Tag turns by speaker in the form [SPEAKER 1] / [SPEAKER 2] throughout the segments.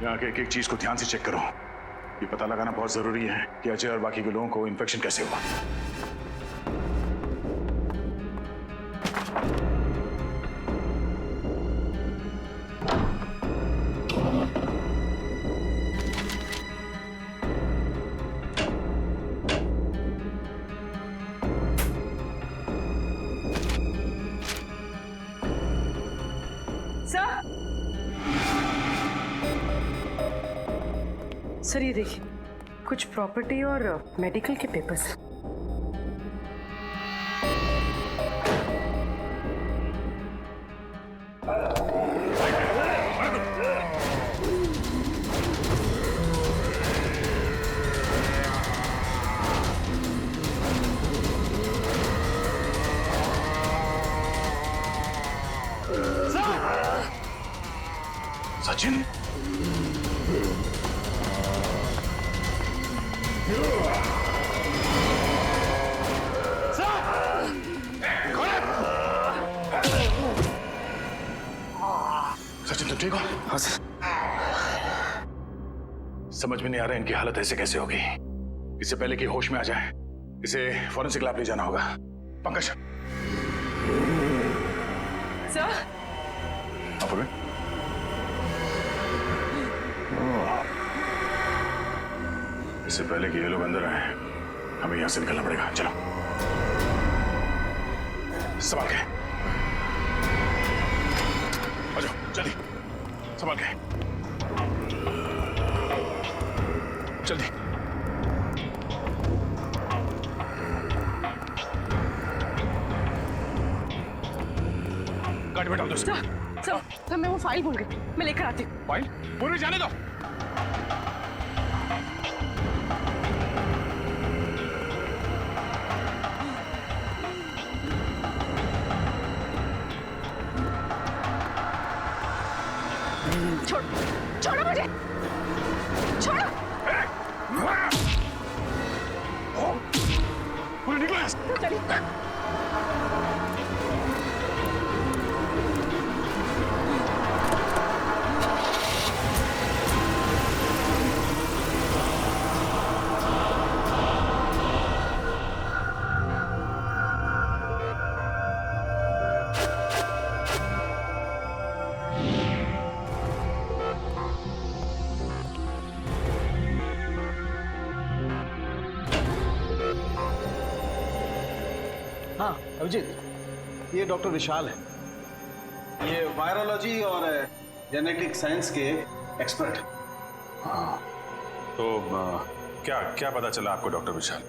[SPEAKER 1] यहाँ के एक एक चीज को ध्यान से चेक करो। ये पता लगाना बहुत जरूरी है कि अजय और बाकी के लोगों को इन्फेक्शन कैसे हुआ।
[SPEAKER 2] सर ये देखिए, कुछ प्रॉपर्टी और मेडिकल के पेपर्स।
[SPEAKER 1] सचिन, सचिन तुम ठीक हो?
[SPEAKER 3] हाँ सर।
[SPEAKER 1] समझ में नहीं आ रहा इनकी हालत ऐसे कैसे होगी। इससे पहले कि होश में आ जाए इसे फॉरेंसिक लैब ले जाना होगा। पंकज
[SPEAKER 2] सर,
[SPEAKER 1] इससे पहले कि ये लोग अंदर आए हमें यहां से निकलना पड़ेगा। चलो संभाल के आ जाओ, जल्दी संभाल के, जल्दी। गाड़ी में डाल दो।
[SPEAKER 2] सर मैं वो फाइल भूल गई, मैं लेकर आती हूँ।
[SPEAKER 1] फाइल पूरी जाने दो।
[SPEAKER 2] छोड़ो मुझे, छोड़ो।
[SPEAKER 1] पूरी निकलो।
[SPEAKER 2] चलिए।
[SPEAKER 3] हाँ अभिजीत, ये डॉक्टर विशाल है। ये वायरोलॉजी और जेनेटिक साइंस के एक्सपर्ट हैं।
[SPEAKER 1] हाँ, तो क्या क्या पता चला आपको डॉक्टर विशाल?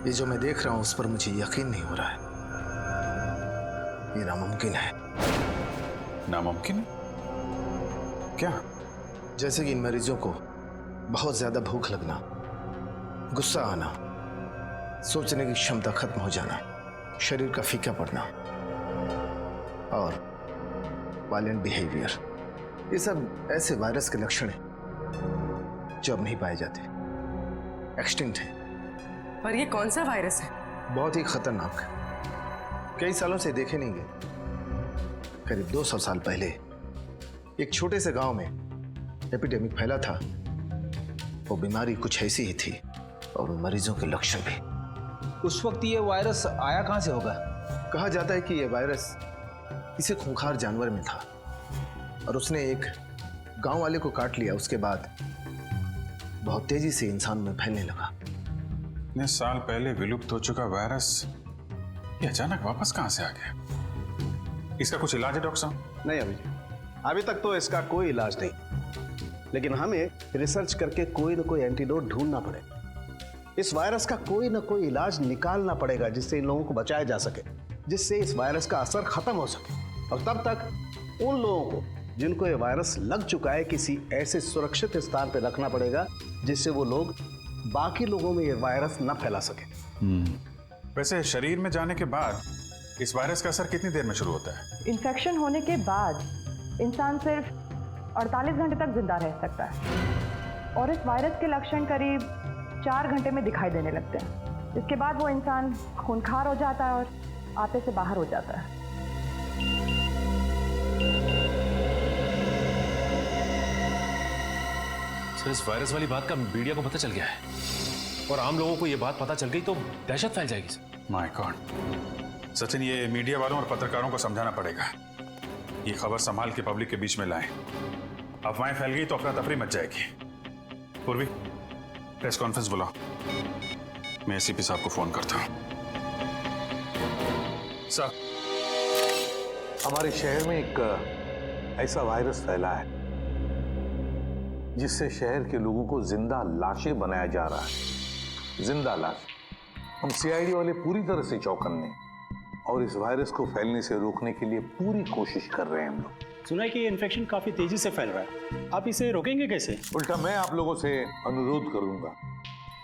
[SPEAKER 4] ये जो मैं देख रहा हूं उस पर मुझे यकीन नहीं हो रहा है। ये नामुमकिन है।
[SPEAKER 1] नामुमकिन? क्या?
[SPEAKER 4] जैसे कि इन मरीजों को बहुत ज्यादा भूख लगना, गुस्सा आना, सोचने की क्षमता खत्म हो जाना, शरीर का फीका पड़ना और वायलेंट बिहेवियर, ये सब ऐसे वायरस के लक्षण हैं जो अब नहीं पाए जाते, एक्सटिंक्ट हैं।
[SPEAKER 2] पर ये कौन सा वायरस है?
[SPEAKER 4] बहुत ही खतरनाक, कई सालों से देखे नहीं गए। करीब 200 साल पहले एक छोटे से गांव में एपिडेमिक फैला था। वो बीमारी कुछ ऐसी ही थी और मरीजों के लक्षण भी।
[SPEAKER 3] उस वक्त ये वायरस आया कहाँ से होगा?
[SPEAKER 4] कहा जाता है कि यह वायरस किसी खूंखार जानवर में था और उसने एक गांव वाले को काट लिया। उसके बाद बहुत तेजी से इंसान में फैलने लगा।
[SPEAKER 1] इतने साल पहले विलुप्त हो चुका वायरस ये अचानक वापस कहां से आ गया? इसका कुछ इलाज है डॉक्टर साहब?
[SPEAKER 3] नहीं अभिजीत, अभी तक तो इसका कोई इलाज नहीं, लेकिन हमें रिसर्च करके कोई ना कोई एंटीडोट ढूंढना पड़ेगा। इस वायरस का कोई ना कोई इलाज निकालना पड़ेगा जिससे इन लोगों को बचाया जा सके, जिससे इस वायरस का असर खत्म हो सके। और तब तक उन लोगों को जिनको ये वायरस लग चुका है किसी ऐसे सुरक्षित स्थान पर रखना पड़ेगा जिससे वो लोग बाकी लोगों में ये वायरस न फैला सके।
[SPEAKER 1] वैसे शरीर में जाने के बाद इस वायरस का असर कितनी देर में शुरू होता है?
[SPEAKER 5] इन्फेक्शन होने के बाद इंसान सिर्फ 48 घंटे तक जिंदा रह सकता है और इस वायरस के लक्षण करीब 4 घंटे में दिखाई देने लगते हैं। इसके बाद वो इंसान खूंखार हो जाता है और आपे से बाहर हो जाता है।
[SPEAKER 6] सर इस वायरस वाली बात का मीडिया को पता चल गया है और आम लोगों को ये बात पता चल गई तो दहशत फैल जाएगी सर।
[SPEAKER 1] माय गॉड सचिन, ये मीडिया वालों और पत्रकारों को समझाना पड़ेगा। ये खबर संभाल के पब्लिक के बीच में लाएं। अफवाहें फैल गई तो अफरा तफरी मच जाएगी। पूर्वी, प्रेस कॉन्फ्रेंस बुलाओ। मैं एसीपी साहब को फोन करता हूं। सर,
[SPEAKER 7] हमारे शहर में एक ऐसा वायरस फैला है जिससे शहर के लोगों को जिंदा लाशें बनाया जा रहा है। जिंदा लाश। हम सीआईडी वाले पूरी तरह से चौकन्ने और इस वायरस को फैलने से रोकने के लिए पूरी कोशिश कर रहे हैं हम लोग।
[SPEAKER 8] सुना है कि ये इन्फेक्शन काफी तेजी से फैल रहा है, आप इसे रोकेंगे कैसे?
[SPEAKER 7] उल्टा मैं आप लोगों से अनुरोध करूंगा,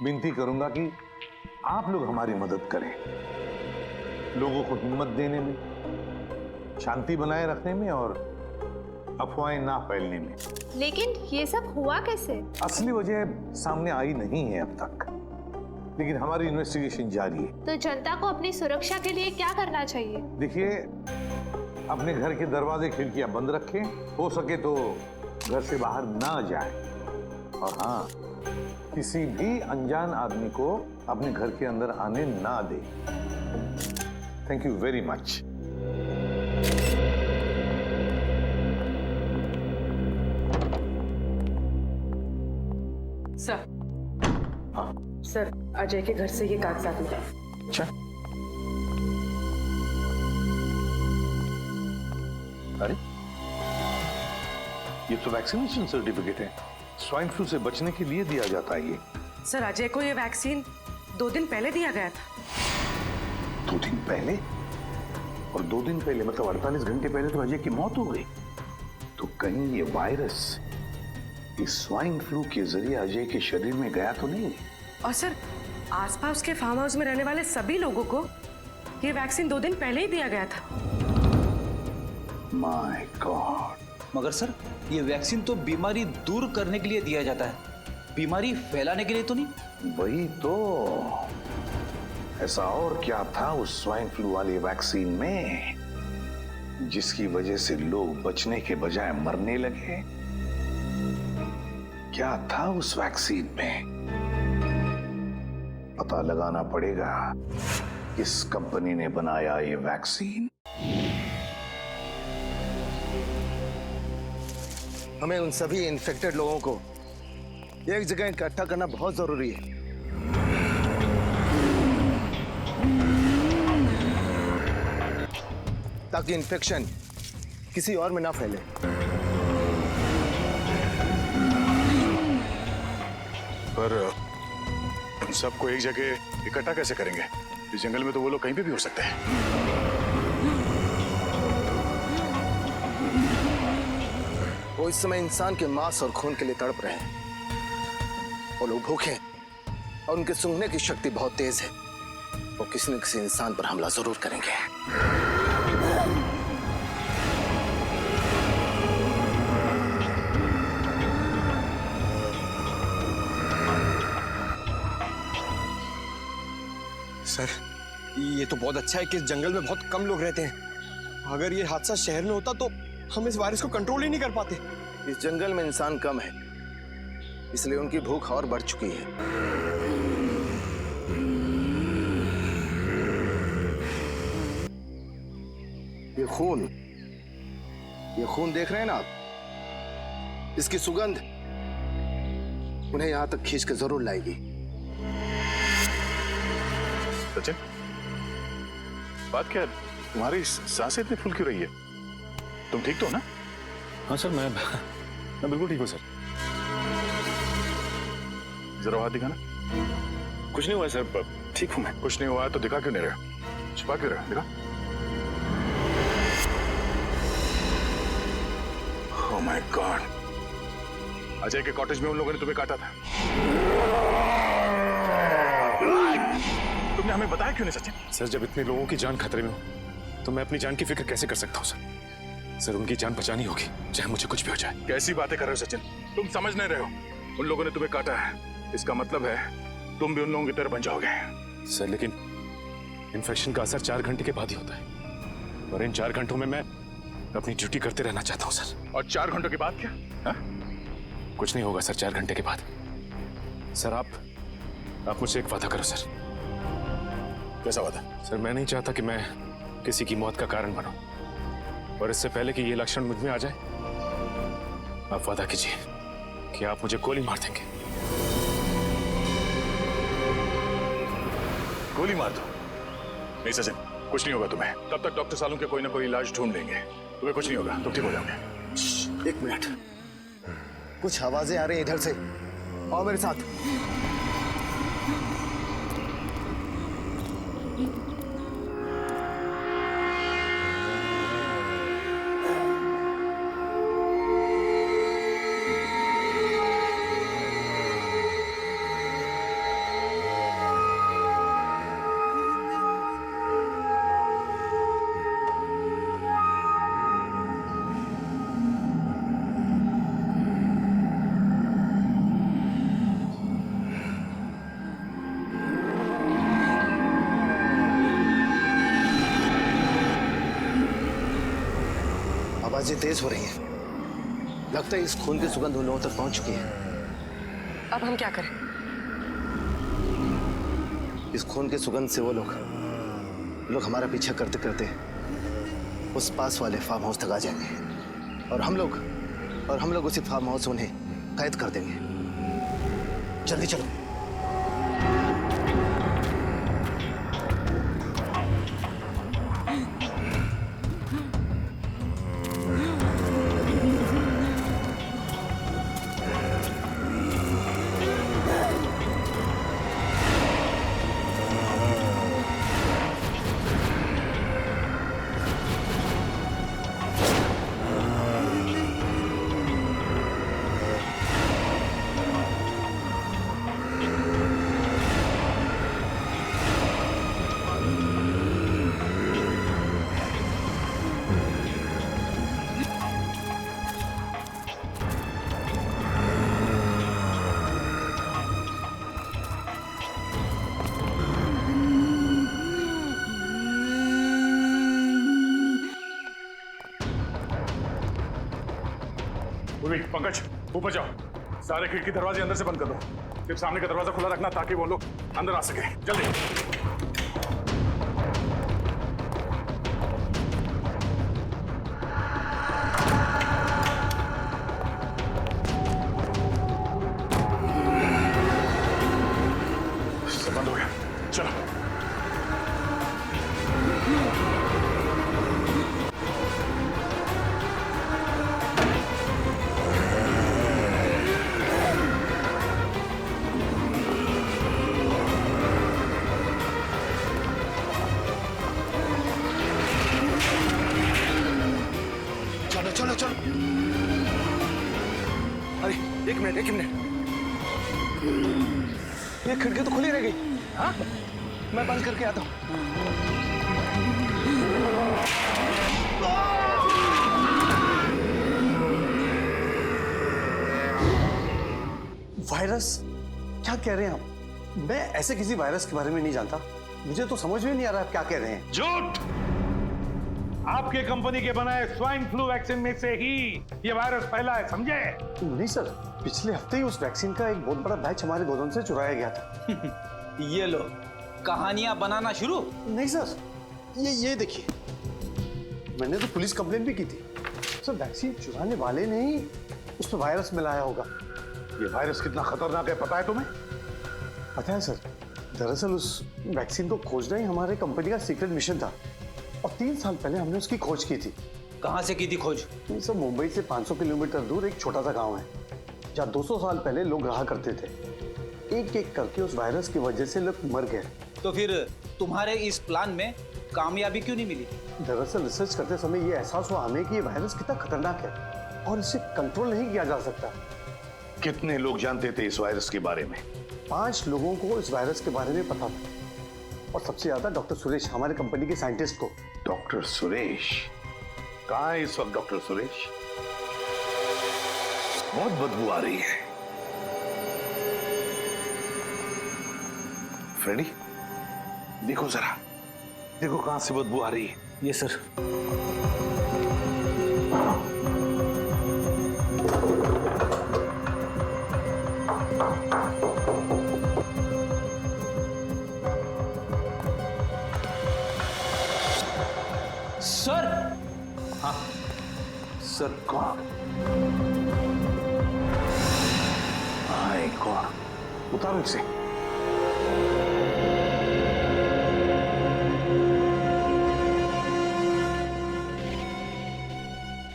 [SPEAKER 7] विनती करूंगा कि आप लोग हमारी मदद करें, लोगों को हिम्मत देने में, शांति बनाए रखने में और अफवाहें ना फैलने में।
[SPEAKER 9] लेकिन ये सब हुआ कैसे?
[SPEAKER 7] असली वजह सामने आई नहीं है अब तक, लेकिन हमारी इन्वेस्टिगेशन जारी है।
[SPEAKER 9] तो जनता को अपनी सुरक्षा के लिए क्या करना चाहिए?
[SPEAKER 7] देखिए, अपने घर के दरवाजे खिड़कियां बंद रखें, हो सके तो घर से बाहर ना जाएं, और हाँ, किसी भी अनजान आदमी को अपने घर के अंदर आने ना दें। Thank you very much.
[SPEAKER 2] Sir, sir Ajay के घर से ये कागजात मिले।
[SPEAKER 7] अच्छा, अरे ये तो वैक्सीनेशन सर्टिफिकेट है, स्वाइन फ्लू से बचने के लिए दिया जाता है ये।
[SPEAKER 2] सर अजय को ये वैक्सीन 2 दिन पहले दिया गया था।
[SPEAKER 7] 2 दिन पहले? और 2 दिन पहले मतलब 48 घंटे पहले तो अजय की मौत हो गई। तो कहीं ये वायरस इस स्वाइन फ्लू के जरिए अजय के शरीर में गया तो नहीं?
[SPEAKER 2] और सर आसपास के फार्म हाउस में रहने वाले सभी लोगों को ये वैक्सीन 2 दिन पहले ही दिया गया था।
[SPEAKER 7] My God.
[SPEAKER 10] मगर सर, ये वैक्सीन तो बीमारी दूर करने के लिए दिया जाता है, बीमारी फैलाने के लिए तो नहीं।
[SPEAKER 7] वही तो, ऐसा और क्या था उस स्वाइन फ्लू वाली वैक्सीन में जिसकी वजह से लोग बचने के बजाय मरने लगे? क्या था उस वैक्सीन में? पता लगाना पड़ेगा किस कंपनी ने बनाया ये वैक्सीन।
[SPEAKER 4] हमें उन सभी इन्फेक्टेड लोगों को एक जगह इकट्ठा करना बहुत जरूरी है। ताकि इन्फेक्शन किसी और में ना फैले।
[SPEAKER 1] पर उन सबको एक जगह इकट्ठा कैसे करेंगे? इस जंगल में तो वो लोग कहीं भी हो सकते हैं।
[SPEAKER 4] वो इस समय इंसान के मांस और खून के लिए तड़प रहे हैं। वो लोग भूखे हैं और उनके सूंघने की शक्ति बहुत तेज है। वो किसी न किसी इंसान पर हमला जरूर करेंगे।
[SPEAKER 11] सर, ये तो बहुत अच्छा है कि इस जंगल में बहुत कम लोग रहते हैं। अगर ये हादसा शहर में होता तो हम इस वायरस को कंट्रोल ही नहीं कर पाते।
[SPEAKER 4] इस जंगल में इंसान कम है, इसलिए उनकी भूख और बढ़ चुकी है। ये खून देख रहे हैं ना आप? इसकी सुगंध उन्हें यहां तक खींच के जरूर लाएगी।
[SPEAKER 1] सचिन, बात क्या है? तुम्हारी सांसें इतनी फुल क्यों रही है? तुम ठीक तो हो ना?
[SPEAKER 6] हाँ सर, मैं बिल्कुल ठीक हूँ सर।
[SPEAKER 1] जरा हाथ दिखाना।
[SPEAKER 6] कुछ नहीं हुआ सर, ठीक हूँ मैं।
[SPEAKER 1] कुछ नहीं हुआ तो दिखा क्यों नहीं रहे हो? छुपा क्यों रहे हो? दिखा। ओह माय गॉड, अजय के कॉटेज में उन लोगों ने तुम्हें काटा था। तुमने हमें बताया क्यों नहीं सचिन?
[SPEAKER 6] सर, जब इतने लोगों की जान खतरे में हो तो मैं अपनी जान की फिक्र कैसे कर सकता हूँ सर? सर, उनकी जान बचानी होगी, चाहे मुझे कुछ भी हो जाए।
[SPEAKER 1] कैसी बातें कर रहे हो सचिन? तुम समझ नहीं रहे हो। उन लोगों ने तुम्हें काटा है, इसका मतलब है तुम भी उन लोगों की तरह बन जाओगे।
[SPEAKER 6] सर, लेकिन इन्फेक्शन का असर 4 घंटे के बाद ही होता है, और इन 4 घंटों में मैं अपनी ड्यूटी करते रहना चाहता हूँ सर।
[SPEAKER 1] और 4 घंटों के बाद क्या? हा?
[SPEAKER 6] कुछ नहीं होगा सर 4 घंटे के बाद। सर आप मुझसे एक वादा करो सर।
[SPEAKER 1] कैसा वादा?
[SPEAKER 6] सर मैं नहीं चाहता कि मैं किसी की मौत का कारण बनूं, और इससे पहले कि ये लक्षण मुझ में आ जाए, आप वादा कीजिए कि आप मुझे गोली मार देंगे।
[SPEAKER 1] गोली मार दो? नहीं सचिन, कुछ नहीं होगा तुम्हें। तब तक डॉक्टर सालू के कोई ना कोई इलाज ढूंढ लेंगे, तुम्हें कुछ नहीं होगा, तुम ठीक हो जाओगे।
[SPEAKER 4] 1 मिनट, कुछ आवाजें आ रही हैं इधर से। आओ मेरे साथ। आवाजें तेज हो रही हैं। लगता है इस खून की सुगंध उन लोगों तक पहुंच चुकी है।
[SPEAKER 2] अब हम क्या करें?
[SPEAKER 4] इस खून की सुगंध से वो लोग हमारा पीछा करते करते उस पास वाले फार्म हाउस तक आ जाएंगे, और हम लोग उसी फार्म हाउस से उन्हें कैद कर देंगे। जल्दी चलो।
[SPEAKER 1] पंकज, ऊपर जाओ, सारे खिड़की दरवाजे अंदर से बंद कर दो, सिर्फ सामने का दरवाजा खुला रखना ताकि वो लोग अंदर आ सके। जल्दी। सब बंद हो गया, चलो।
[SPEAKER 4] चलो चलो। अरे एक मिनट, ये खिड़की तो खुली रह गई। हाँ, मैं बंद करके आता हूँ।
[SPEAKER 3] वायरस? क्या कह रहे हैं आप? मैं ऐसे किसी वायरस के बारे में नहीं जानता। मुझे तो समझ में नहीं आ रहा आप क्या कह रहे हैं।
[SPEAKER 7] झूठ! आपके कंपनी के बनाए स्वाइन फ्लू वैक्सीन में से ही ये वायरस फैला है, समझे?
[SPEAKER 3] नहीं सर, पिछले हफ्ते ही उस वैक्सीन का एक बहुत बड़ा बैच हमारे गोदाम से चुराया गया था।
[SPEAKER 10] ये लो, कहानियां बनाना शुरू।
[SPEAKER 3] नहीं सर, ये देखिए, मैंने तो पुलिस कंप्लेन भी की थी। सर, वैक्सीन चुराने वाले ने ही उसमें वायरस मिलाया होगा।
[SPEAKER 7] ये वायरस कितना खतरनाक है पता है तुम्हें?
[SPEAKER 3] पता है सर, दरअसल उस वैक्सीन को खोजना ही हमारे कंपनी का सीक्रेट मिशन था, और 3 साल पहले हमने उसकी खोज की थी।
[SPEAKER 10] कहाँ से की थी खोज?
[SPEAKER 3] सर, मुंबई से 500 किलोमीटर दूर एक छोटा सा गांव है, जहाँ 200 साल पहले लोग रहा करते थे। एक एक करके उस वायरस की वजह से लोग मर गए।
[SPEAKER 10] तो फिर तुम्हारे इस प्लान में कामयाबी क्यों नहीं मिली?
[SPEAKER 3] दरअसल रिसर्च करते समय ये एहसास हुआ हमें कि ये वायरस कितना खतरनाक है और इसे कंट्रोल नहीं किया जा सकता।
[SPEAKER 7] कितने लोग जानते थे इस वायरस के बारे में?
[SPEAKER 3] 5 लोगों को इस वायरस के बारे में पता था, और सबसे ज्यादा डॉक्टर सुरेश, हमारे कंपनी के साइंटिस्ट को।
[SPEAKER 7] डॉक्टर सुरेश? कहाँ है इस वक्त डॉक्टर सुरेश? बहुत बदबू आ रही है। फ्रेडी, देखो जरा, देखो कहां से बदबू आ रही है।
[SPEAKER 10] ये sir.
[SPEAKER 7] Sir God, my God, उतारो इसे।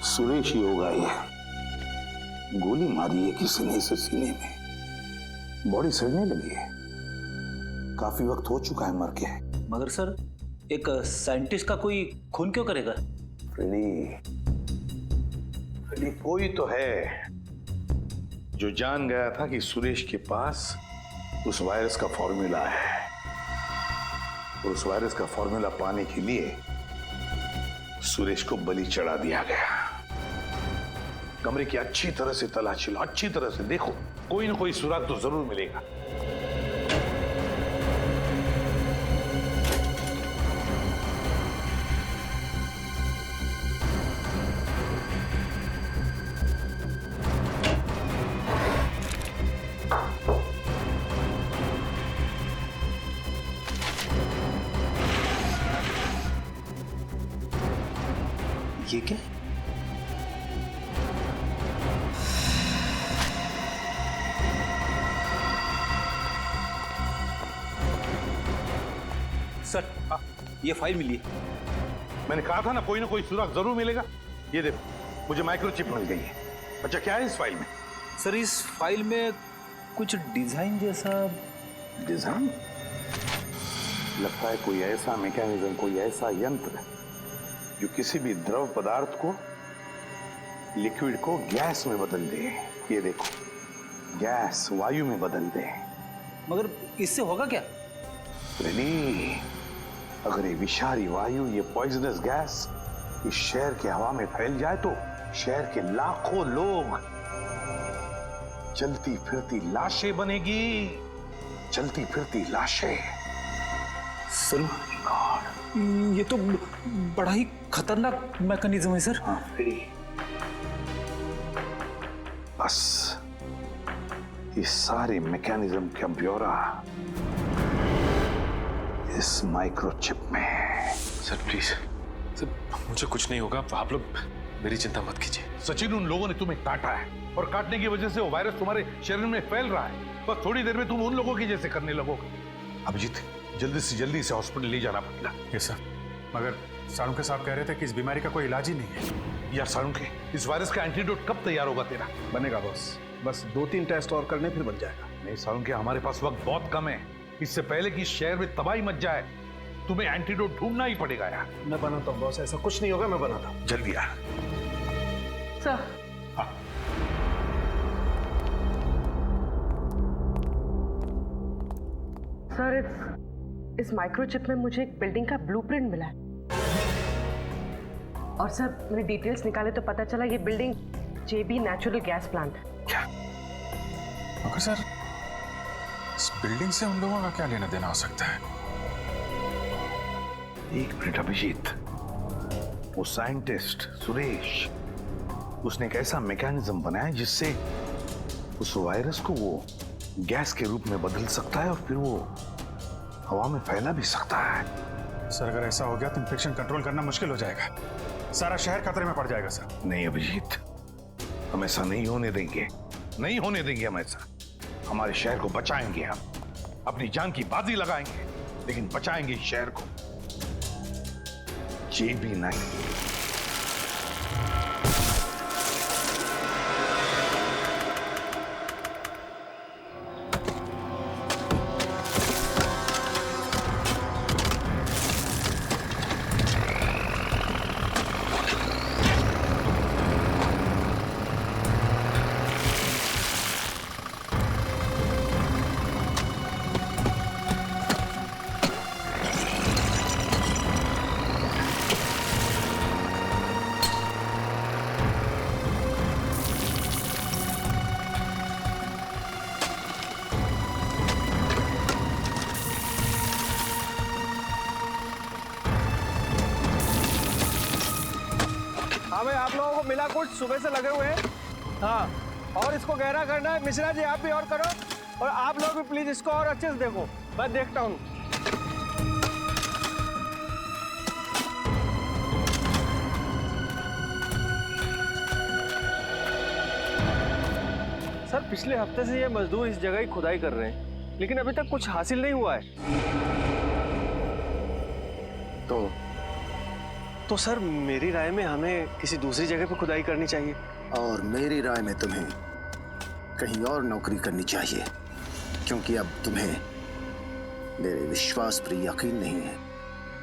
[SPEAKER 7] सुरेश ही होगा ये। गोली मारी है किसी ने इसे सीने में, बॉडी सड़ने लगी है, काफी वक्त हो चुका है मर के।
[SPEAKER 10] मगर सर एक साइंटिस्ट का कोई खून क्यों करेगा?
[SPEAKER 7] फ्रेडी, कोई तो है जो जान गया था कि सुरेश के पास उस वायरस का फॉर्मूला है, और उस वायरस का फॉर्मूला पाने के लिए सुरेश को बलि चढ़ा दिया गया। कमरे की अच्छी तरह से तलाशी लो, अच्छी तरह से देखो, कोई ना कोई सुराग तो जरूर मिलेगा।
[SPEAKER 10] ये क्या? सर ये फाइल मिली है।
[SPEAKER 7] मैंने कहा था ना कोई सुराग जरूर मिलेगा। ये देखो, मुझे माइक्रोचिप मिल गई है। अच्छा, क्या है इस फाइल में?
[SPEAKER 10] सर इस फाइल में कुछ डिजाइन जैसा।
[SPEAKER 7] डिजाइन? लगता है कोई ऐसा मैकेनिज्म, कोई ऐसा यंत्र जो किसी भी द्रव पदार्थ को, लिक्विड को गैस में बदल दे। ये देखो, गैस वायु में बदल दे।
[SPEAKER 10] मगर इससे होगा क्या?
[SPEAKER 7] रेनी, अगर ये विषारी वायु, ये पॉइजनस गैस इस शहर के हवा में फैल जाए तो शहर के लाखों लोग चलती फिरती लाशें बनेगी, चलती फिरती लाशें।
[SPEAKER 10] सर ये तो बड़ा ही खतरनाक मैकेनिज्म है सर।
[SPEAKER 7] हाँ फ्रेडी, बस इस सारे मैकेनिज्म का ब्यौरा इस माइक्रोचिप में।
[SPEAKER 6] सर प्लीज, सर मुझे कुछ नहीं होगा, आप लोग मेरी चिंता मत कीजिए।
[SPEAKER 7] सचिन, उन लोगों ने तुम्हें काटा है और काटने की वजह से वो वायरस तुम्हारे शरीर में फैल रहा है। बस थोड़ी देर में तुम उन लोगों की जैसे करने लगोगे। अभिजीत, जल्दी से जल्दी इसे हॉस्पिटल ले जाना पड़ेगा।
[SPEAKER 1] यस सर, मगर साळुंखे साहब कह रहे थे कि इस बीमारी का कोई इलाज ही नहीं है।
[SPEAKER 7] यार साळुंखे, इस वायरस का एंटीडोट कब तैयार होगा तेरा?
[SPEAKER 3] बनेगा बॉस, बस 2-3 टेस्ट और करने फिर बन जाएगा।
[SPEAKER 7] नहीं साळुंखे, हमारे पास वक्त बहुत कम है। इससे पहले कि इस शहर में तबाही मच जाए तुम्हें एंटीडोट ढूंढना ही पड़ेगा यार।
[SPEAKER 3] मैं बनाता हूँ बॉस, ऐसा कुछ नहीं होगा, मैं बनाता हूँ।
[SPEAKER 7] जल्दी यार।
[SPEAKER 2] सर सर इस माइक्रोचिप में मुझे एक बिल्डिंग का ब्लूप्रिंट मिला है, और सर मैंने डिटेल्स निकाले तो पता चला ये बिल्डिंग जेबी नेचुरल गैस प्लांट है।
[SPEAKER 7] क्या?
[SPEAKER 1] मगर सर इस बिल्डिंग से उन लोगों का क्या लेना देना हो सकता है?
[SPEAKER 7] एक मिनट अभिजीत, वो साइंटिस्ट सुरेश, उसने एक ऐसा मैकेनिज्म बनाया जिससे उस वायरस को वो गैस के रूप में बदल सकता है और फिर वो हवा में फैला भी सकता है।
[SPEAKER 1] सर अगर ऐसा हो गया तो इन्फेक्शन कंट्रोल करना मुश्किल हो जाएगा, सारा शहर खतरे में पड़ जाएगा सर।
[SPEAKER 7] नहीं अभिजीत, हम ऐसा नहीं होने देंगे, नहीं होने देंगे हम ऐसा। हमारे शहर को बचाएंगे, हम अपनी जान की बाजी लगाएंगे, लेकिन बचाएंगे इस शहर को। जेबी नहीं।
[SPEAKER 11] हाँ भाई, आप लोगों को मिला कुछ सुबह से लगे हुए हैं। हाँ, और इसको गहरा करना है। मिश्रा जी आप भी और करो, और आप लोग भी प्लीज इसको और अच्छे से देखो, मैं देखता हूँ। पिछले हफ्ते से ये मजदूर इस जगह की खुदाई कर रहे हैं, लेकिन अभी तक कुछ हासिल नहीं हुआ है। तो सर मेरी राय में हमें किसी दूसरी जगह पर खुदाई करनी चाहिए।
[SPEAKER 4] और मेरी राय में तुम्हें कहीं और नौकरी करनी चाहिए, क्योंकि अब तुम्हें मेरे विश्वास पर यकीन नहीं है।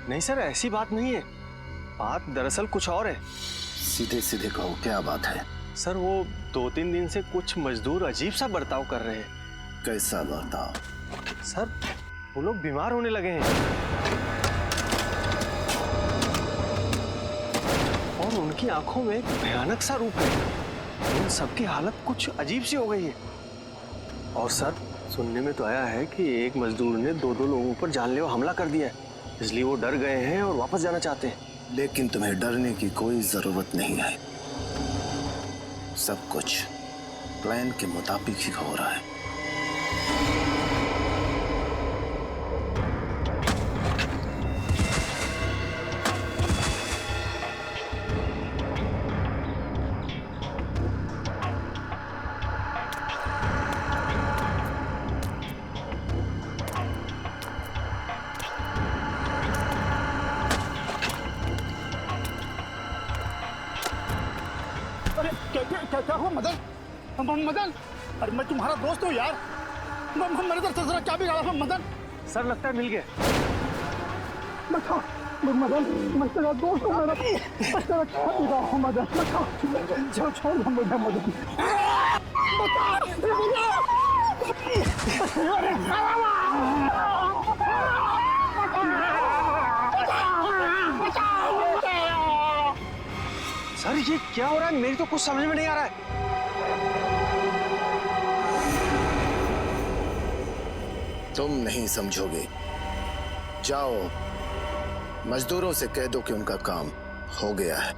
[SPEAKER 11] नहीं सर, ऐसी बात नहीं है। बात दरअसल कुछ और है।
[SPEAKER 4] सीधे सीधे कहो, क्या बात है?
[SPEAKER 11] सर वो 2-3 दिन से कुछ मजदूर अजीब सा बर्ताव कर रहे हैं।
[SPEAKER 4] कैसा बर्ताव?
[SPEAKER 11] सर वो लोग बीमार होने लगे हैं और उनकी आंखों में एक भयानक सा रूप है। उन सबकी हालत कुछ अजीब सी हो गई है। और सर सुनने में तो आया है कि एक मजदूर ने 2 लोगों पर जानलेवा हमला कर दिया है, इसलिए वो डर गए हैं और वापस जाना चाहते हैं।
[SPEAKER 4] लेकिन तुम्हें डरने की कोई जरूरत नहीं है। सब कुछ प्लान के मुताबिक ही हो रहा है।
[SPEAKER 12] अरे क्या हुआ मदन? मदन, अरे मैं तुम्हारा दोस्त हूँ यार। मेरे तरफ से जरा क्या बिगाड़ा था मदन?
[SPEAKER 11] सर लगता है मिल गया।
[SPEAKER 12] मदन, मैं तेरा दोस्त हूँ। मैं तेरा क्या बिगाड़ा हूँ मदन? छोड़ दो मुझे मदन।
[SPEAKER 11] सर ये क्या हो रहा है? मेरी तो कुछ समझ में नहीं आ रहा है।
[SPEAKER 4] तुम नहीं समझोगे। जाओ मजदूरों से कह दो कि उनका काम हो गया है,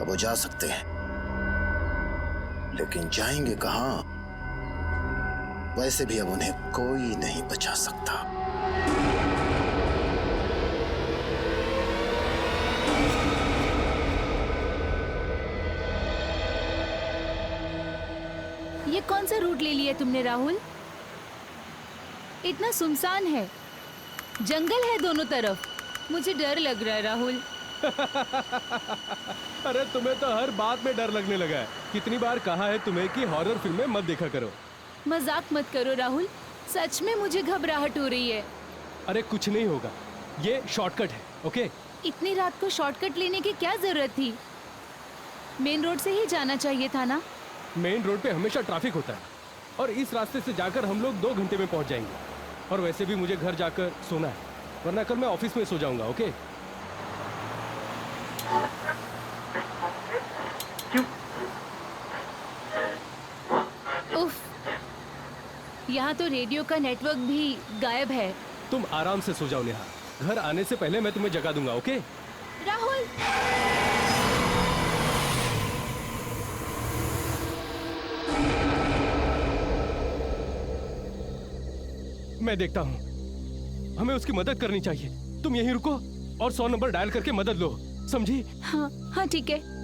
[SPEAKER 4] अब वो जा सकते हैं। लेकिन जाएंगे कहां? वैसे भी अब उन्हें कोई नहीं बचा सकता।
[SPEAKER 13] ये कौन सा रूट ले लिया तुमने राहुल? इतना सुनसान है, जंगल है दोनों तरफ। मुझे डर लग रहा है राहुल।
[SPEAKER 8] अरे तुम्हें तो हर बात में डर लगने लगा है। कितनी बार कहा है तुम्हें कि हॉरर फिल्में मत देखा करो।
[SPEAKER 13] मजाक मत करो राहुल, सच में मुझे घबराहट हो रही है।
[SPEAKER 8] अरे कुछ नहीं होगा, ये शॉर्टकट है। ओके?
[SPEAKER 13] इतनी रात को शॉर्टकट लेने की क्या जरूरत थी? मेन रोड से ही जाना चाहिए था ना।
[SPEAKER 8] मेन रोड पे हमेशा ट्रैफिक होता है और इस रास्ते से जाकर हम लोग 2 घंटे में पहुंच जाएंगे। और वैसे भी मुझे घर जाकर सोना है, वरना कल मैं ऑफिस में सो जाऊंगा। ओके?
[SPEAKER 13] उफ, यहाँ तो रेडियो का नेटवर्क भी गायब है।
[SPEAKER 8] तुम आराम से सो जाओ नेहा, घर आने से पहले मैं तुम्हें जगा दूंगा। ओके?
[SPEAKER 13] राहुल,
[SPEAKER 8] मैं देखता हूँ। हमें उसकी मदद करनी चाहिए। तुम यहीं रुको और 100 नंबर डायल करके मदद लो, समझी?
[SPEAKER 13] हाँ हाँ ठीक है।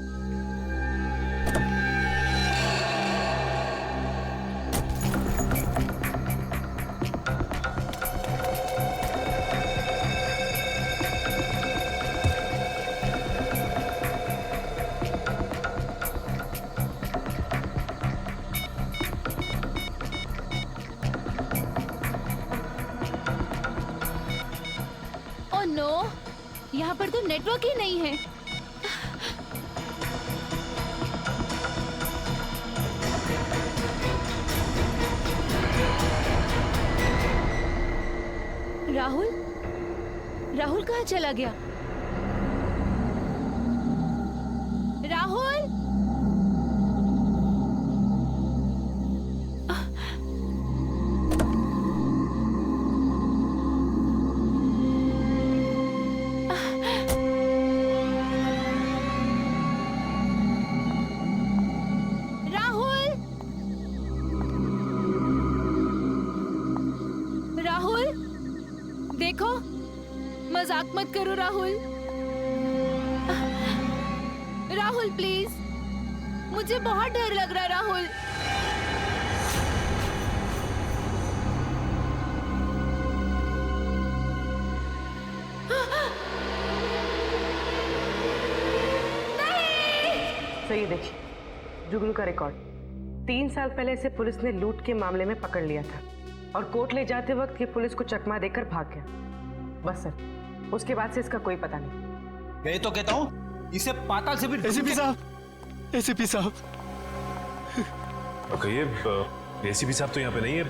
[SPEAKER 13] यहाँ पर तो नेटवर्क ही नहीं है। राहुल, राहुल कहाँ चला गया? राहुल, देखो, मजाक मत करो राहुल। राहुल प्लीज, मुझे बहुत डर लग रहा है राहुल।
[SPEAKER 2] सर ये देखिए जुगनू का रिकॉर्ड। 3 साल पहले इसे पुलिस ने लूट के मामले में पकड़ लिया था और कोर्ट ले जाते वक्त ये पुलिस को चकमा देकर भाग गया। बस सर, उसके बाद से इसका कोई पता नहीं।
[SPEAKER 10] मैं तो कहता हूँ इसे पाताल से भी
[SPEAKER 11] एसीपी साहब, एसीपी साहब।
[SPEAKER 6] कहिए, एसीपी साहब तो यहाँ पे नहीं है,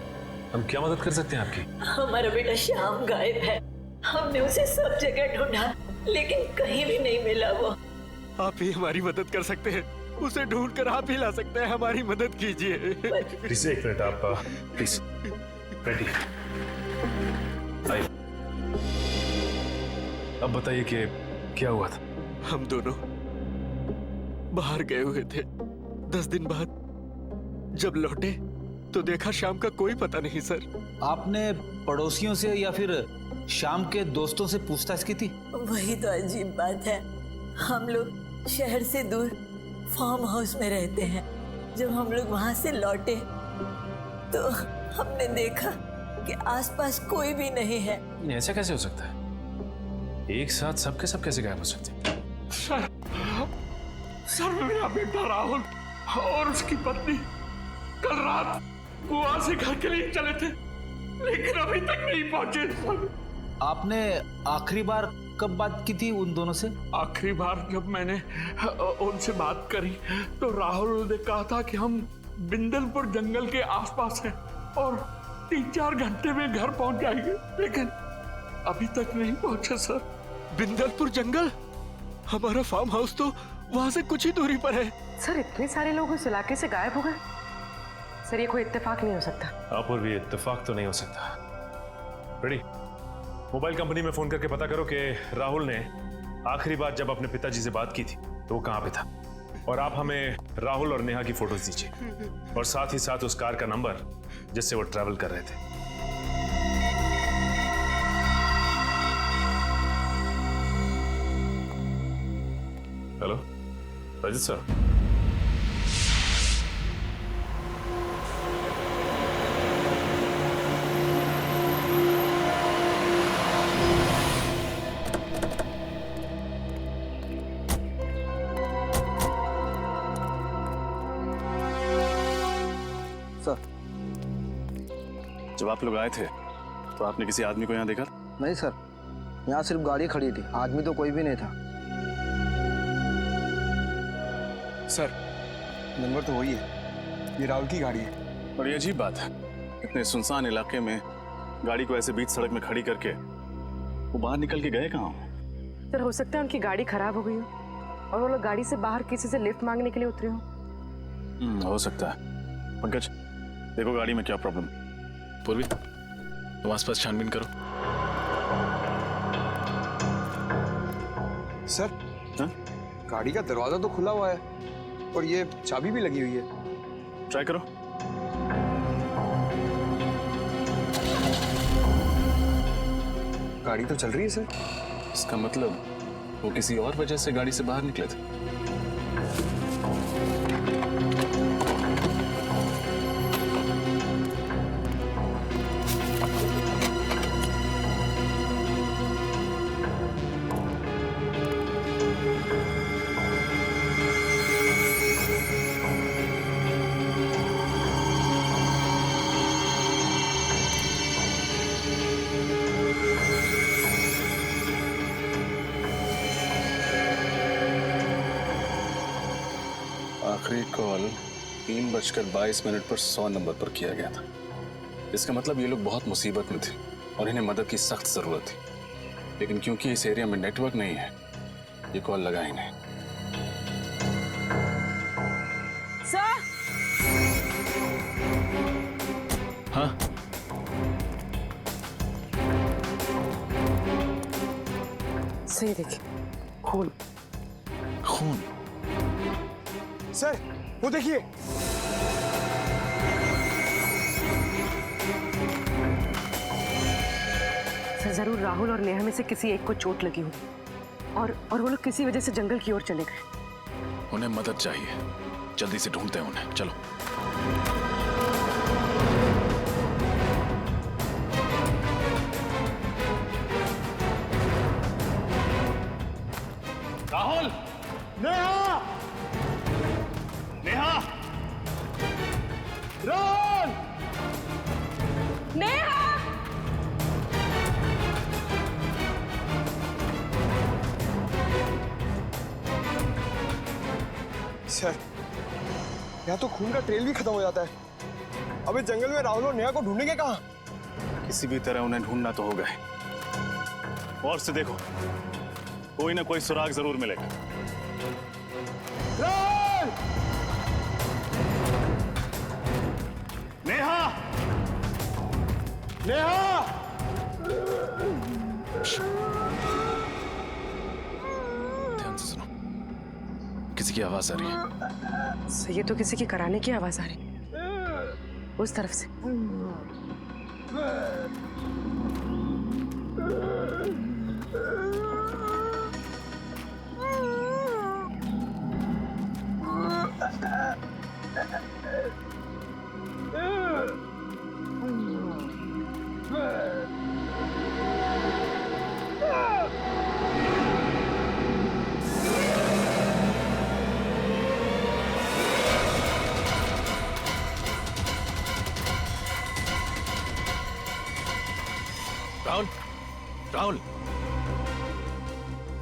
[SPEAKER 6] हम क्या मदद कर सकते हैं आपकी?
[SPEAKER 14] हमारा बेटा श्याम गायब है। हमने उसे सब जगह ढूंढा लेकिन कहीं भी नहीं मिला। वो
[SPEAKER 11] आप ही हमारी मदद कर सकते हैं, उसे ढूंढ कर आप ही ला सकते हैं। हमारी मदद कीजिए।
[SPEAKER 6] प्लीज एक मिनट, आप प्लीज रेडी आइए। अब बताइए कि क्या हुआ था?
[SPEAKER 11] हम दोनों बाहर गए हुए थे। 10 दिन बाद जब लौटे तो देखा शाम का कोई पता नहीं। सर,
[SPEAKER 10] आपने पड़ोसियों से या फिर शाम के दोस्तों से पूछताछ की थी?
[SPEAKER 14] वही तो अजीब बात है। हम लोग शहर से दूर फार्म हाउस में रहते हैं। जब हम लोग वहां से लौटे तो हमने देखा कि आसपास कोई भी नहीं है।
[SPEAKER 6] ऐसा कैसे हो सकता है? एक साथ सबके सब कैसे गायब हो सकते हैं?
[SPEAKER 12] सर मेरा बेटा राहुल और उसकी पत्नी कल रात गोवा से घर के लिए चले थे लेकिन अभी तक नहीं पहुंचे। सर,
[SPEAKER 10] आपने आखिरी बार कब बात की थी उन दोनों से?
[SPEAKER 12] आखिरी बार जब मैंने उनसे बात करी तो राहुल ने कहा था कि हम बिंदलपुर जंगल के आसपास हैं और 3-4 घंटे में घर पहुंच जाएंगे, लेकिन अभी तक नहीं पहुंचे। सर,
[SPEAKER 11] बिंदलपुर जंगल? हमारा फार्म हाउस तो वहां से कुछ ही दूरी पर है।
[SPEAKER 2] सर, इतने सारे लोग उस इलाके से गायब हो गए? सर, ये कोई इत्तेफाक नहीं हो सकता।
[SPEAKER 6] आप और भी इत्तेफाक तो नहीं हो सकता। रेडी, मोबाइल कंपनी में फोन करके पता करो कि राहुल ने आखिरी बार जब अपने पिताजी से बात की थी तो वो कहाँ पे था, और आप हमें राहुल और नेहा की फोटोज दीजिए और साथ ही साथ उस कार का नंबर जिससे वो ट्रैवल कर रहे थे। Hello Rajit sir. जब आप लोग आए थे तो आपने किसी आदमी को यहाँ देखा?
[SPEAKER 15] नहीं सर, यहाँ सिर्फ गाड़ी खड़ी थी, आदमी तो कोई भी नहीं था।
[SPEAKER 11] सर, नंबर तो वही है, ये राहुल की गाड़ी है।
[SPEAKER 6] बड़ी अजीब बात है, इतने सुनसान इलाके में गाड़ी को ऐसे बीच सड़क में खड़ी करके वो बाहर निकल के गए कहाँ?
[SPEAKER 2] सर, हो सकता है उनकी गाड़ी खराब हो गई हो और वो लोग गाड़ी से बाहर किसी से लिफ्ट मांगने के लिए उतरे हो।
[SPEAKER 6] हो सकता है। पंकज, देखो गाड़ी में क्या प्रॉब्लम। पूर्वी, तुम आसपास छानबीन करो।
[SPEAKER 11] सर, गाड़ी का दरवाजा तो खुला हुआ है और ये चाबी भी लगी हुई है।
[SPEAKER 6] ट्राई करो।
[SPEAKER 11] गाड़ी तो चल रही है सर।
[SPEAKER 6] इसका मतलब वो किसी और वजह से गाड़ी से बाहर निकले थे। आखिरी कॉल 3:22 पर 100 नंबर पर किया गया था। इसका मतलब ये लोग बहुत मुसीबत में थे और इन्हें मदद की सख्त जरूरत थी, लेकिन क्योंकि इस एरिया में नेटवर्क नहीं है ये कॉल लगा ही नहीं।
[SPEAKER 2] सर,
[SPEAKER 6] हाँ,
[SPEAKER 2] सही देखिए, खून।
[SPEAKER 6] खून?
[SPEAKER 11] सर, वो देखिए।
[SPEAKER 2] सर, जरूर राहुल और नेहा में से किसी एक को चोट लगी हुई और वो लोग किसी वजह से जंगल की ओर चले गए।
[SPEAKER 6] उन्हें मदद चाहिए, जल्दी से ढूंढते हैं उन्हें। चलो।
[SPEAKER 12] राहुल, नेहा,
[SPEAKER 11] सर, यहाँ तो खून का ट्रेल भी खत्म हो जाता है। अब इस जंगल में राहुल और नेहा को ढूंढेंगे कहाँ?
[SPEAKER 6] किसी भी तरह उन्हें ढूंढना तो होगा ही। और से देखो, कोई ना कोई सुराग जरूर मिलेगा। नेहा! नेहा! ध्यान से सुनो, किसी की आवाज आ रही है।
[SPEAKER 2] सही, ये तो किसी की कराने की आवाज आ रही उस तरफ से।
[SPEAKER 6] राहुल, राहुल,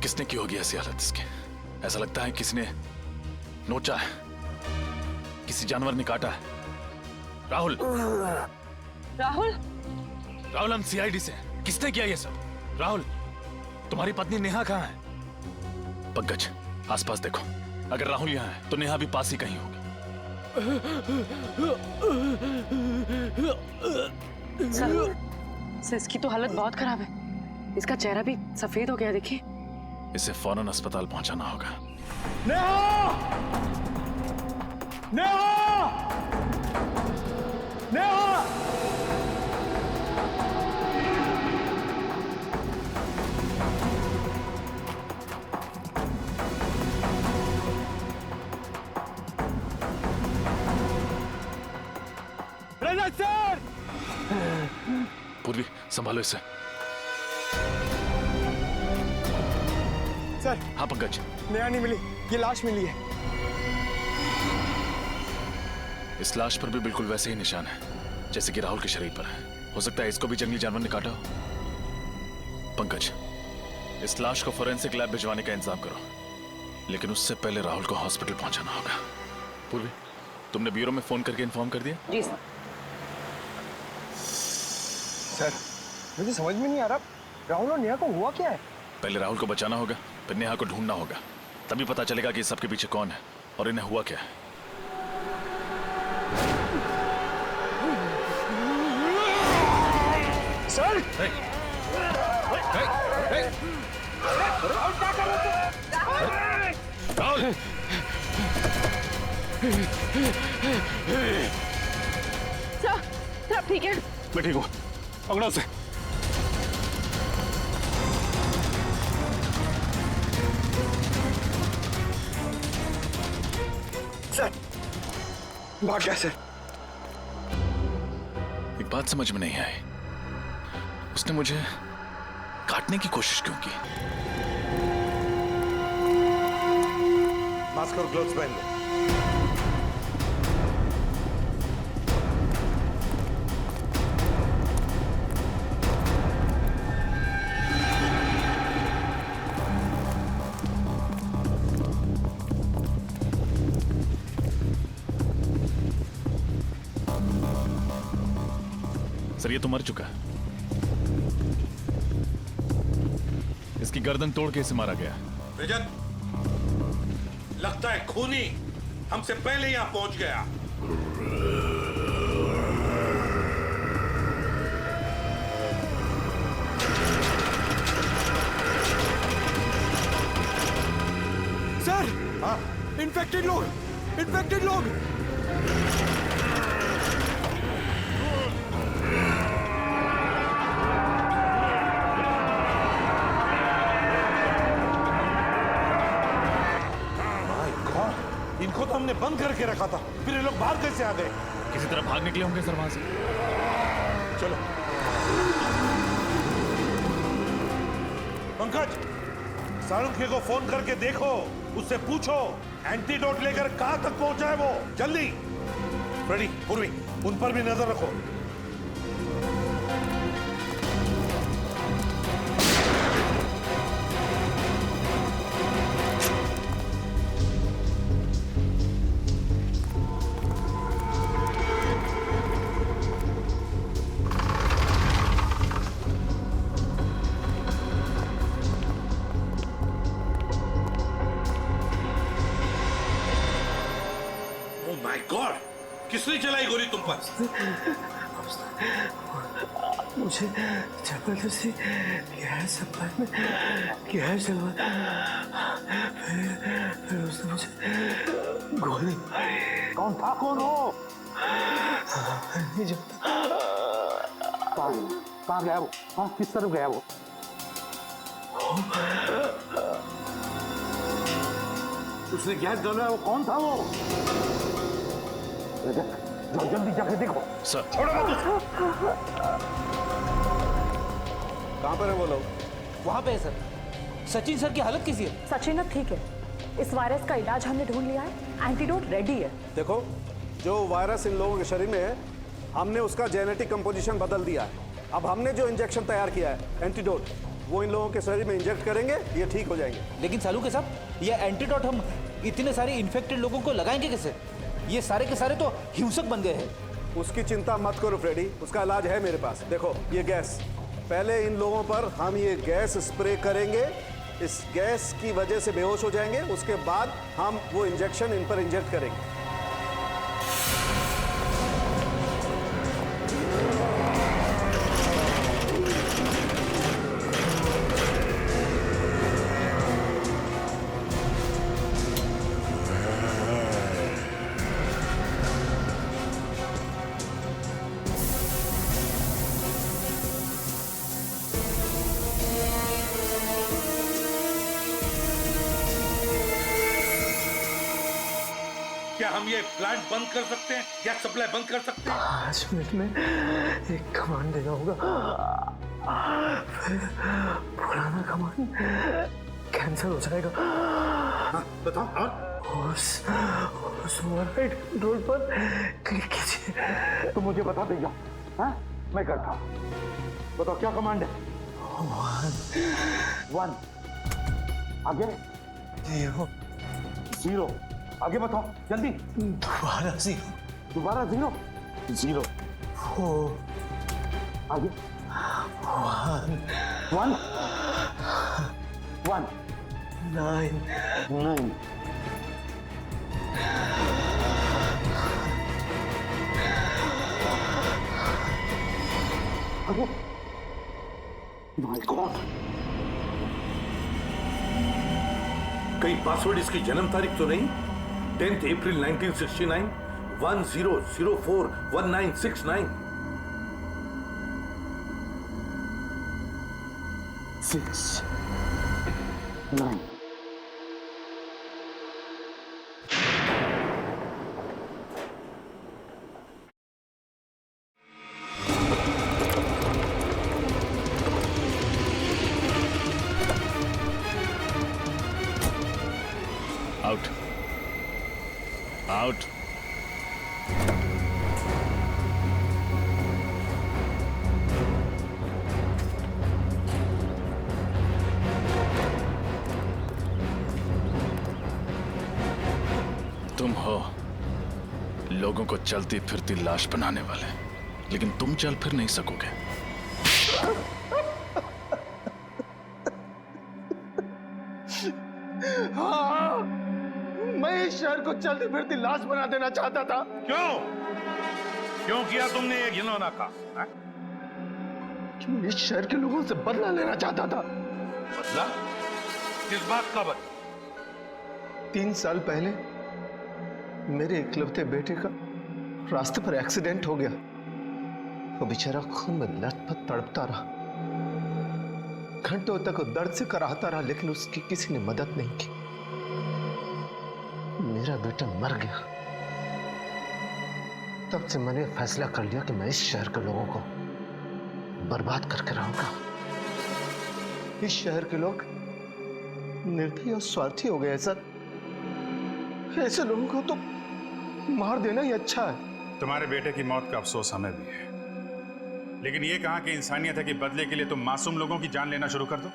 [SPEAKER 6] किसने की होगी ऐसी हालत इसकी? ऐसा लगता है किसी ने नोचा है, किसी जानवर ने काटा है। राहुल,
[SPEAKER 2] राहुल,
[SPEAKER 6] राहुल, हम सीआईडी से हैं। किसने किया ये सब? राहुल, तुम्हारी पत्नी नेहा कहाँ है? पंकज, आसपास देखो, अगर राहुल यहाँ है तो नेहा भी पास ही कहीं होगी।
[SPEAKER 2] सर, इसकी तो हालत बहुत खराब है। इसका चेहरा भी सफेद हो गया, देखिए।
[SPEAKER 6] इसे फौरन अस्पताल पहुंचाना होगा।
[SPEAKER 11] नेहा! नेहा! नेहा! रजत सर!
[SPEAKER 6] पूर्वी, संभालो इसे।
[SPEAKER 11] सर,
[SPEAKER 6] हाँ पंकज,
[SPEAKER 11] नेहा नहीं मिली, ये लाश मिली है।
[SPEAKER 6] इस लाश पर भी बिल्कुल वैसे ही निशान है जैसे कि राहुल के शरीर पर है। हो सकता है इसको भी जंगली जानवर ने काटा हो। पंकज, इस लाश को फोरेंसिक लैब भिजवाने का इंतजाम करो, लेकिन उससे पहले राहुल को हॉस्पिटल पहुंचाना होगा। पूर्वी, तुमने ब्यूरो में फोन करके इन्फॉर्म कर दिया?
[SPEAKER 2] जी सर।
[SPEAKER 11] सर, मुझे समझ में नहीं आ रहा, राहुल और नेहा को हुआ क्या है?
[SPEAKER 6] पहले राहुल को बचाना होगा, फिर नेहा को ढूंढना होगा, तभी पता चलेगा कि सबके पीछे कौन है और इन्हें हुआ क्या है।
[SPEAKER 11] सर!
[SPEAKER 6] राहुल!
[SPEAKER 2] सर, आप ठीक है?
[SPEAKER 6] मैं ठीक हूँ, पकड़ो से।
[SPEAKER 11] सर, भाग गया सर।
[SPEAKER 6] एक बात समझ में नहीं आई, उसने मुझे काटने की कोशिश क्यों की?
[SPEAKER 7] मास्क और ग्लव्स पहन लो।
[SPEAKER 6] सर, ये तो मर चुका है। इसकी गर्दन तोड़ के इसे मारा गया।
[SPEAKER 7] रजत, लगता है खूनी हमसे पहले यहां पहुंच गया।
[SPEAKER 11] सर! हाँ? इन्फेक्टेड लोग! इन्फेक्टेड लोग!
[SPEAKER 7] इनको तो हमने बंद करके रखा था, फिर ये लोग बाहर कैसे आ गए?
[SPEAKER 6] किसी तरह भाग निकले होंगे सर वहां से।
[SPEAKER 7] चलो। पंकज, सारुखे को फोन करके देखो, उससे पूछो एंटीडोट लेकर कहां तक पहुंचा है वो। जल्दी। फ्रेडी, पूर्वी, उन पर भी नजर रखो। ओह माय गॉड, किसने चलाई गोली तुम पर?
[SPEAKER 11] मुझे जबरदस्ती गैस सप्लाई में गैस जलवा, फिर उसने मुझे गोली मारी।
[SPEAKER 7] कौन था? कौन हो?
[SPEAKER 11] नहीं जानता।
[SPEAKER 7] कहाँ गया वो? हाँ, किस तरफ गया वो? उसने गैस डाला, वो कौन था वो? जाओ जल्दी जाके देखो।
[SPEAKER 6] सर।
[SPEAKER 7] छोड़ो मत उसको।
[SPEAKER 3] कहाँ पर है वो लोग?
[SPEAKER 10] वहां पे है सर। सचिन सर की हालत कैसी है?
[SPEAKER 5] सचिन अब ठीक है। इस वायरस का इलाज हमने ढूंढ लिया है, एंटीडोट रेडी है।
[SPEAKER 3] देखो, जो वायरस इन लोगों के शरीर में है, हमने उसका जेनेटिक कंपोजिशन बदल दिया है। अब हमने जो इंजेक्शन तैयार किया है, एंटीडोट, वो इन लोगों के शरीर में इंजेक्ट करेंगे, ये ठीक हो जाएंगे।
[SPEAKER 10] लेकिन सालू के साहब, ये एंटीडोट हम इतने सारे इन्फेक्टेड लोगों को लगाएंगे कैसे? ये सारे के सारे तो हिंसक बन गए हैं।
[SPEAKER 3] उसकी चिंता मत करो फ्रेडी, उसका इलाज है मेरे पास। देखो ये गैस, पहले इन लोगों पर हम ये गैस स्प्रे करेंगे, इस गैस की वजह से बेहोश हो जाएंगे, उसके बाद हम वो इंजेक्शन इन पर इंजेक्ट करेंगे।
[SPEAKER 7] क्या हम ये प्लांट बंद कर सकते हैं? गैस सप्लाई बंद कर सकते हैं?
[SPEAKER 11] 5 मिनट में एक कमांड देना होगा, फिर पुराना कमांड कैंसिल हो जाएगा।
[SPEAKER 7] हाँ, बताओ।
[SPEAKER 11] उस ओवरराइड कंट्रोल पर क्लिक कीजिए।
[SPEAKER 7] तो मुझे बता भैया। हाँ, मैं करता हूँ। बताओ क्या कमांड है? 1 आगे 0 आगे बताओ जल्दी।
[SPEAKER 11] दोबारा 0
[SPEAKER 7] दोबारा 0 0
[SPEAKER 11] 4
[SPEAKER 7] आगे 1 1
[SPEAKER 11] 9
[SPEAKER 7] 9 आगे। माय गॉड, कहीं पासवर्ड इसकी जन्म तारीख तो नहीं? 10th April 1969 10041969 6 9
[SPEAKER 6] out out. तुम हो लोगों को चलती फिरती लाश बनाने वाले, लेकिन तुम चल फिर नहीं सकोगे।
[SPEAKER 4] हाँ, मैं इस शहर को चलती फिरती लाश बना देना चाहता था।
[SPEAKER 7] क्यों किया तुमने ये घिनौना काम?
[SPEAKER 4] क्यों इस शहर के लोगों से बदला लेना चाहता था।
[SPEAKER 7] बदला? किस बात का बदला?
[SPEAKER 4] 3 साल पहले मेरे इकलौते बेटे का रास्ते पर एक्सीडेंट हो गया। वो बेचारा खून में लथपथ तड़पता रहा, घंटों तक दर्द से कराहता रहा, लेकिन उसकी किसी ने मदद नहीं की। मेरा बेटा मर गया। तब से मैंने फैसला कर लिया कि मैं इस शहर के लोगों को बर्बाद करके रहूंगा। इस शहर के लोग निर्दयी और स्वार्थी हो गए सर। ऐसे लोगों को तो मार देना ही अच्छा है।
[SPEAKER 1] तुम्हारे बेटे की मौत का अफसोस हमें भी है, लेकिन ये कहां की इंसानियत है कि बदले के लिए तुम मासूम लोगों की जान लेना शुरू कर दो।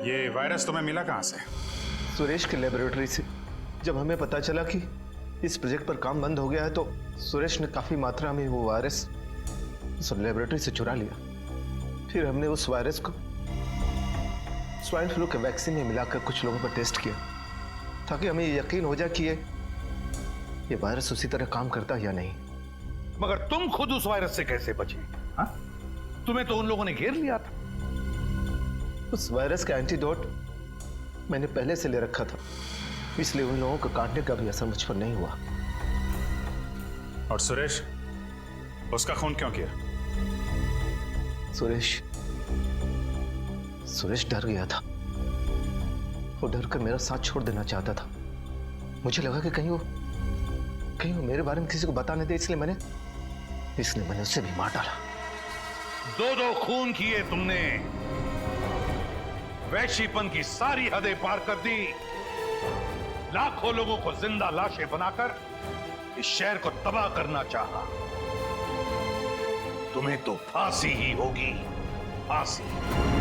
[SPEAKER 1] ये वायरस तुम्हें मिला कहां से?
[SPEAKER 4] सुरेश के लेबोरेटरी से। जब हमें पता चला कि इस प्रोजेक्ट पर काम बंद हो गया है, तो सुरेश ने काफी मात्रा में वो वायरस उस लेबोरेटरी से चुरा लिया। फिर हमने उस वायरस को स्वाइन फ्लू के वैक्सीन में मिलाकर कुछ लोगों पर टेस्ट किया ताकि हमें ये यकीन हो जाए कि ये वायरस उसी तरह काम करता है या नहीं।
[SPEAKER 7] मगर तुम खुद उस वायरस से कैसे बचे? हाँ? तुम्हें तो उन लोगों ने घेर लिया था।
[SPEAKER 4] उस वायरस का एंटीडोट मैंने पहले से ले रखा था, इसलिए उन लोगों को काटने का भी असर मुझ पर नहीं हुआ।
[SPEAKER 1] और सुरेश, उसका खून क्यों किया?
[SPEAKER 4] सुरेश डर गया था। वो डर कर मेरा साथ छोड़ देना चाहता था। मुझे लगा कि कहीं वो मेरे बारे में किसी को बता नहीं दे, इसलिए मैंने उसे भी मार डाला।
[SPEAKER 7] दो खून किए तुमने, वैश्यपन की सारी हदें पार कर दी, लाखों लोगों को जिंदा लाशें बनाकर इस शहर को तबाह करना चाहा। तुम्हें तो फांसी ही होगी, फांसी।